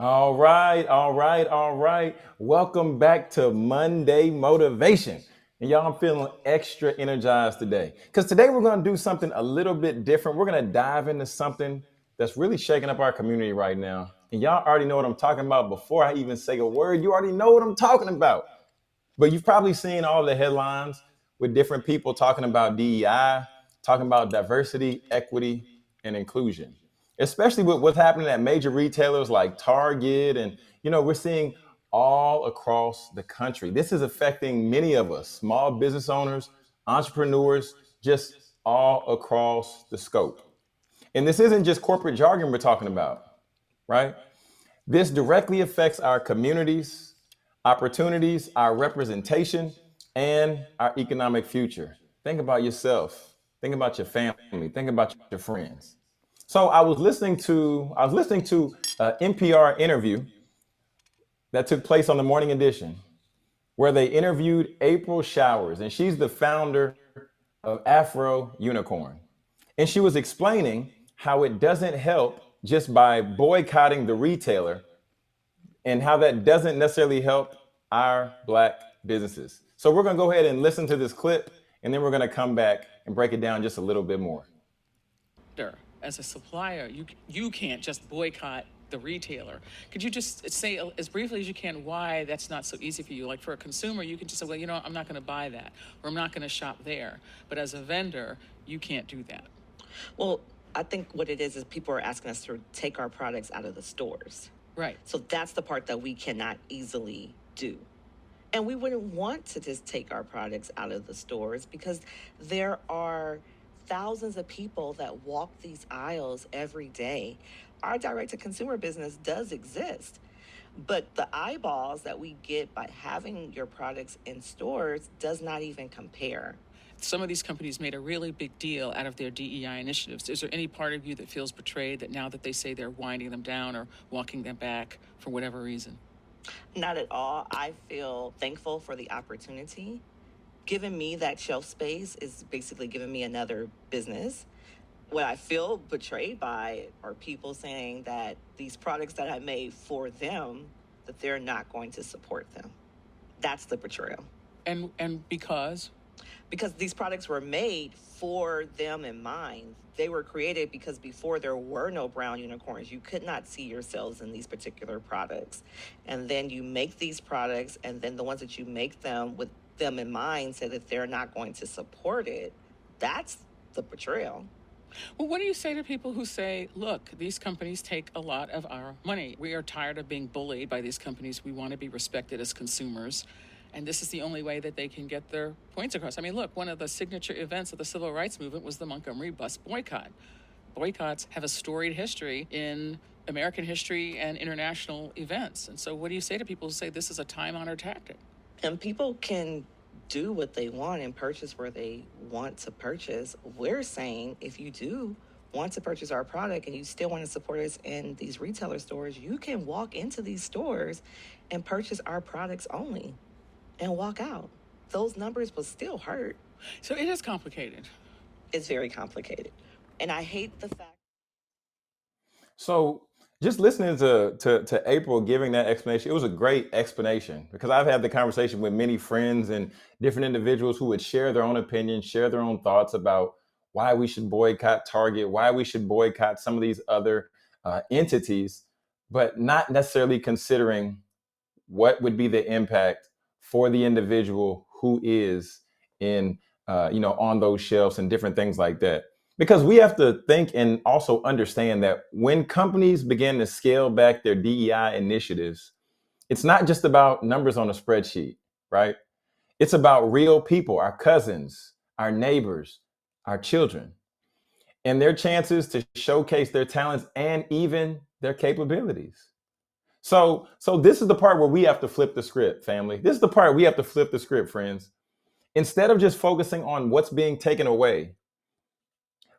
All right, all right, all right. Welcome back to Monday Motivation. And y'all, I'm feeling extra energized today because today we're going to do something a little bit different. We're going to dive into something that's really shaking up our community right now. And y'all already know what I'm talking about before I even say a word. You already know what I'm talking about. But you've probably seen all the headlines with different people talking about DEI, talking about diversity, equity, and inclusion, especially with what's happening at major retailers like Target. And, we're seeing all across the country. This is affecting many of us, small business owners, entrepreneurs, just all across the scope. And this isn't just corporate jargon we're talking about, right? This directly affects our communities, opportunities, our representation, and our economic future. Think about yourself. Think about your family. Think about your friends. So I was listening to an NPR interview that took place on the Morning Edition, where they interviewed April Showers, and she's the founder of Afro Unicorn. And she was explaining how it doesn't help just by boycotting the retailer and how that doesn't necessarily help our Black businesses. So we're going to go ahead and listen to this clip, and then we're going to come back and break it down just a little bit more. As a supplier, you can't just boycott the retailer. Could you just say as briefly as you can why that's not so easy for you? Like for a consumer, you can just say, well, I'm not going to buy that, or I'm not going to shop there. But as a vendor, you can't do that. Well, I think what it is people are asking us to take our products out of the stores. Right. So that's the part that we cannot easily do. And we wouldn't want to just take our products out of the stores because there are thousands of people that walk these aisles every day. Our direct-to-consumer business does exist, but the eyeballs that we get by having your products in stores does not even compare. Some of these companies made a really big deal out of their DEI initiatives. Is there any part of you that feels betrayed that now that they say they're winding them down or walking them back for whatever reason? Not at all. I feel thankful for the opportunity. Giving me that shelf space is basically giving me another business. What I feel betrayed by are people saying that these products that I made for them, that they're not going to support them. That's the betrayal. And because these products were made for them in mind. They were created because before there were no brown unicorns, you could not see yourselves in these particular products. And then you make these products, and then the ones that you make them with them in mind say that they're not going to support it. That's the betrayal. Well, what do you say to people who say, look, these companies take a lot of our money. We are tired of being bullied by these companies. We want to be respected as consumers. And this is the only way that they can get their points across. I mean, look, one of the signature events of the civil rights movement was the Montgomery bus boycott. Boycotts have a storied history in American history and international events. And so what do you say to people who say this is a time-honored tactic? And people can do what they want and purchase where they want to purchase. We're saying if you do want to purchase our product and you still want to support us in these retailer stores, you can walk into these stores and purchase our products only and walk out. Those numbers will still hurt. So it is complicated. It's very complicated. And I hate the fact. So just listening to April giving that explanation, it was a great explanation because I've had the conversation with many friends and different individuals who would share their own opinions, share their own thoughts about why we should boycott Target, why we should boycott some of these other entities, but not necessarily considering what would be the impact for the individual who is in on those shelves and different things like that. Because we have to think and also understand that when companies begin to scale back their DEI initiatives, it's not just about numbers on a spreadsheet, right? It's about real people, our cousins, our neighbors, our children, and their chances to showcase their talents and even their capabilities. So this is the part where we have to flip the script, family. This is the part we have to flip the script, friends. Instead of just focusing on what's being taken away,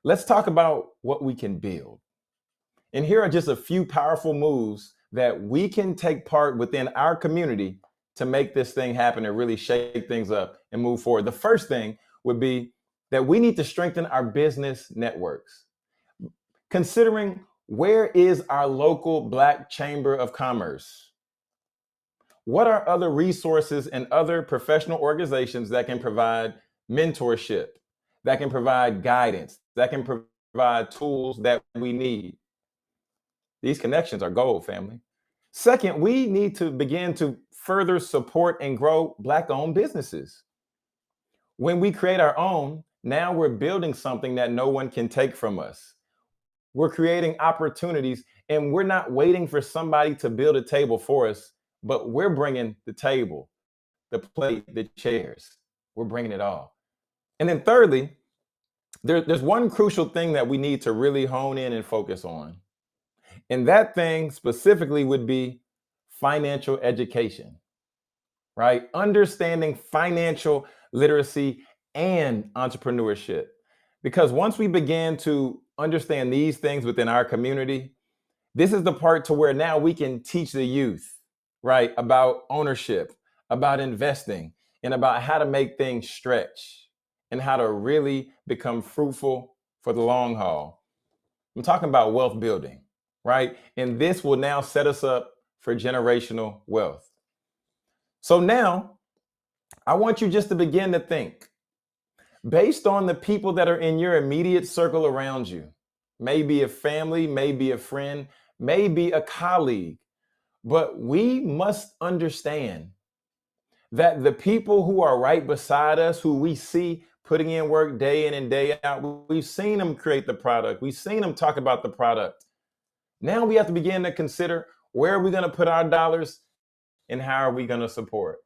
let's talk about what we can build. And here are just a few powerful moves that we can take part within our community to make this thing happen and really shake things up and move forward. The first thing would be that we need to strengthen our business networks. Considering Where is our local Black Chamber of Commerce? What are other resources and other professional organizations that can provide mentorship, that can provide guidance, that can provide tools that we need? These connections are gold, family. Second, we need to begin to further support and grow Black-owned businesses. When we create our own, now we're building something that no one can take from us. We're creating opportunities, and we're not waiting for somebody to build a table for us, but we're bringing the table, the plate, the chairs. We're bringing it all. And then thirdly, there's one crucial thing that we need to really hone in and focus on. And that thing specifically would be financial education, right? Understanding financial literacy and entrepreneurship. Because once we begin to understand these things within our community, this is the part to where now we can teach the youth, right, about ownership, about investing, and about how to make things stretch and how to really become fruitful for the long haul. I'm talking about wealth building, right? And this will now set us up for generational wealth. So now I want you just to begin to think based on the people that are in your immediate circle around you, maybe a family, maybe a friend, maybe a colleague. But we must understand that the people who are right beside us, who we see putting in work day in and day out, we've seen them create the product, we've seen them talk about the product. Now we have to begin to consider where are we going to put our dollars and how are we going to support?